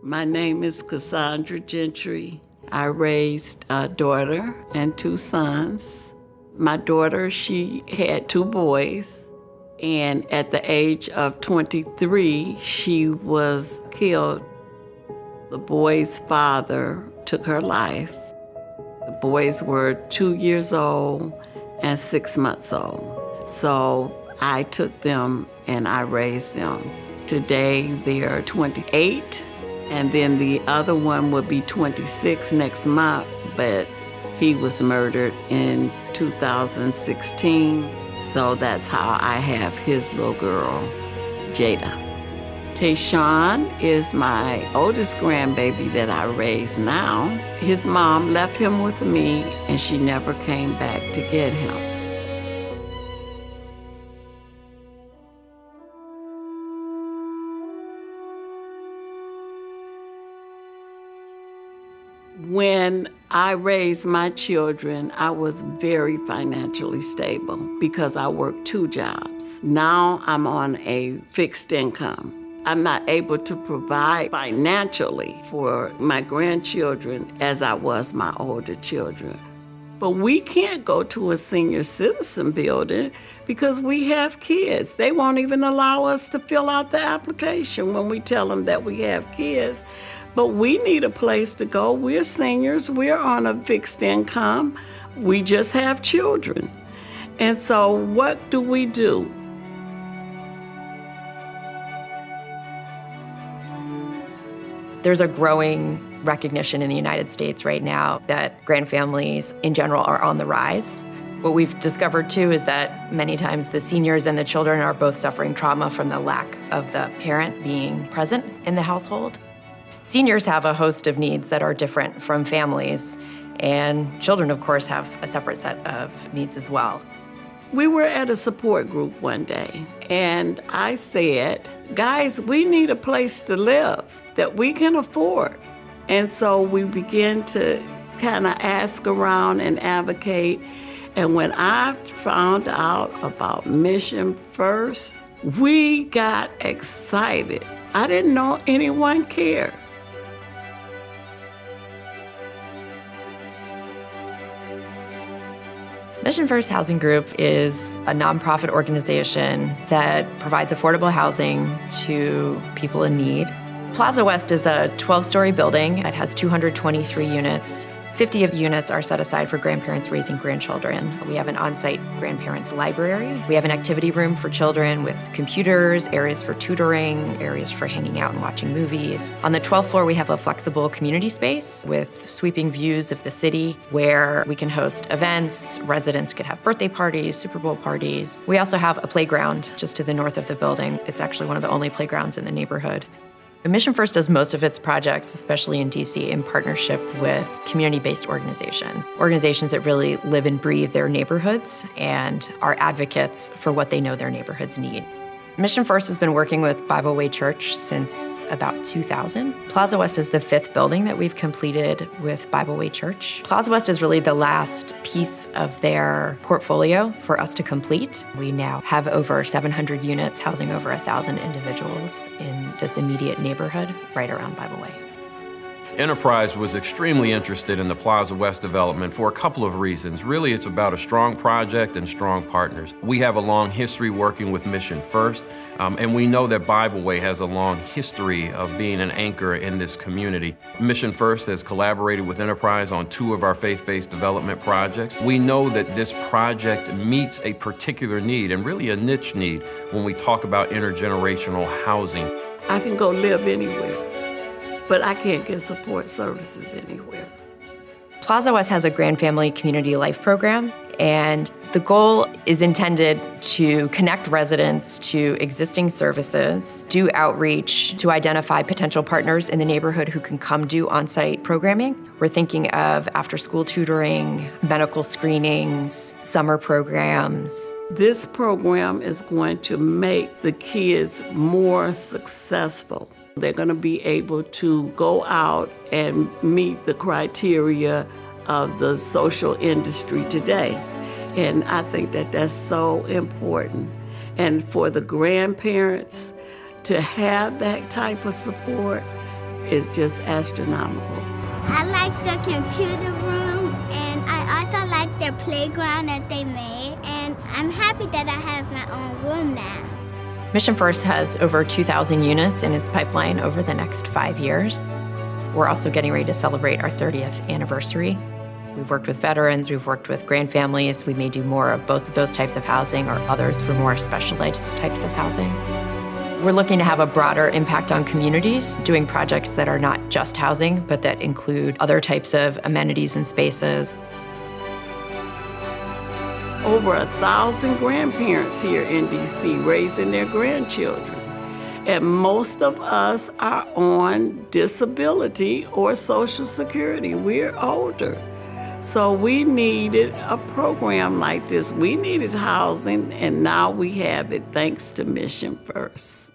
My name is Cassandra Gentry. I raised a daughter and 2 sons. My daughter, she had 2 boys, and at the age of 23, she was killed. The boy's father took her life. The boys were 2 years old and 6 months old. So I took them and I raised them. Today, they are 28. And then the other one will be 26 next month, but he was murdered in 2016. So that's how I have his little girl, Jada. Tayshawn is my oldest grandbaby that I raise now. His mom left him with me, and she never came back to get him. When I raised my children, I was very financially stable because I worked 2 jobs. Now I'm on a fixed income. I'm not able to provide financially for my grandchildren as I was my older children. But we can't go to a senior citizen building because we have kids. They won't even allow us to fill out the application when we tell them that we have kids. But we need a place to go. We're seniors. We're on a fixed income. We just have children. And so what do we do? There's a growing recognition in the United States right now that grandfamilies in general are on the rise. What we've discovered too is that many times the seniors and the children are both suffering trauma from the lack of the parent being present in the household. Seniors have a host of needs that are different from families, and children, of course, have a separate set of needs as well. We were at a support group one day, and I said, guys, we need a place to live that we can afford. And so we began to kind of ask around and advocate. And when I found out about Mission First, we got excited. I didn't know anyone cared. Mission First Housing Group is a nonprofit organization that provides affordable housing to people in need. Plaza West is a 12-story building. It has 223 units. 50 of units are set aside for grandparents raising grandchildren. We have an on-site grandparents library. We have an activity room for children with computers, areas for tutoring, areas for hanging out and watching movies. On the 12th floor, we have a flexible community space with sweeping views of the city where we can host events. Residents could have birthday parties, Super Bowl parties. We also have a playground just to the north of the building. It's actually one of the only playgrounds in the neighborhood. Mission First does most of its projects, especially in DC, in partnership with community-based organizations that really live and breathe their neighborhoods and are advocates for what they know their neighborhoods need. Mission First has been working with Bible Way Church since about 2000. Plaza West is the 5th building that we've completed with Bible Way Church. Plaza West is really the last piece of their portfolio for us to complete. We now have over 700 units housing over 1,000 individuals in this immediate neighborhood right around Bible Way. Enterprise was extremely interested in the Plaza West development for a couple of reasons. Really, it's about a strong project and strong partners. We have a long history working with Mission First, and we know that Bible Way has a long history of being an anchor in this community. Mission First has collaborated with Enterprise on 2 of our faith-based development projects. We know that this project meets a particular need, and really a niche need, when we talk about intergenerational housing. I can go live anywhere, but I can't get support services anywhere. Plaza West has a Grandfamily Community Life program, and the goal is intended to connect residents to existing services, do outreach to identify potential partners in the neighborhood who can come do on-site programming. We're thinking of after-school tutoring, medical screenings, summer programs. This program is going to make the kids more successful. They're going to be able to go out and meet the criteria of the social industry today. And I think that that's so important. And for the grandparents to have that type of support is just astronomical. I like the computer room, and I also like the playground that they made, and I'm happy that I have my own room now. Mission First has over 2,000 units in its pipeline over the next 5 years. We're also getting ready to celebrate our 30th anniversary. We've worked with veterans, we've worked with Grandfamilies. We may do more of both of those types of housing or others for more specialized types of housing. We're looking to have a broader impact on communities, doing projects that are not just housing, but that include other types of amenities and spaces. Over 1,000 grandparents here in DC raising their grandchildren. And most of us are on disability or Social Security. We're older. So we needed a program like this. We needed housing, and now we have it thanks to Mission First.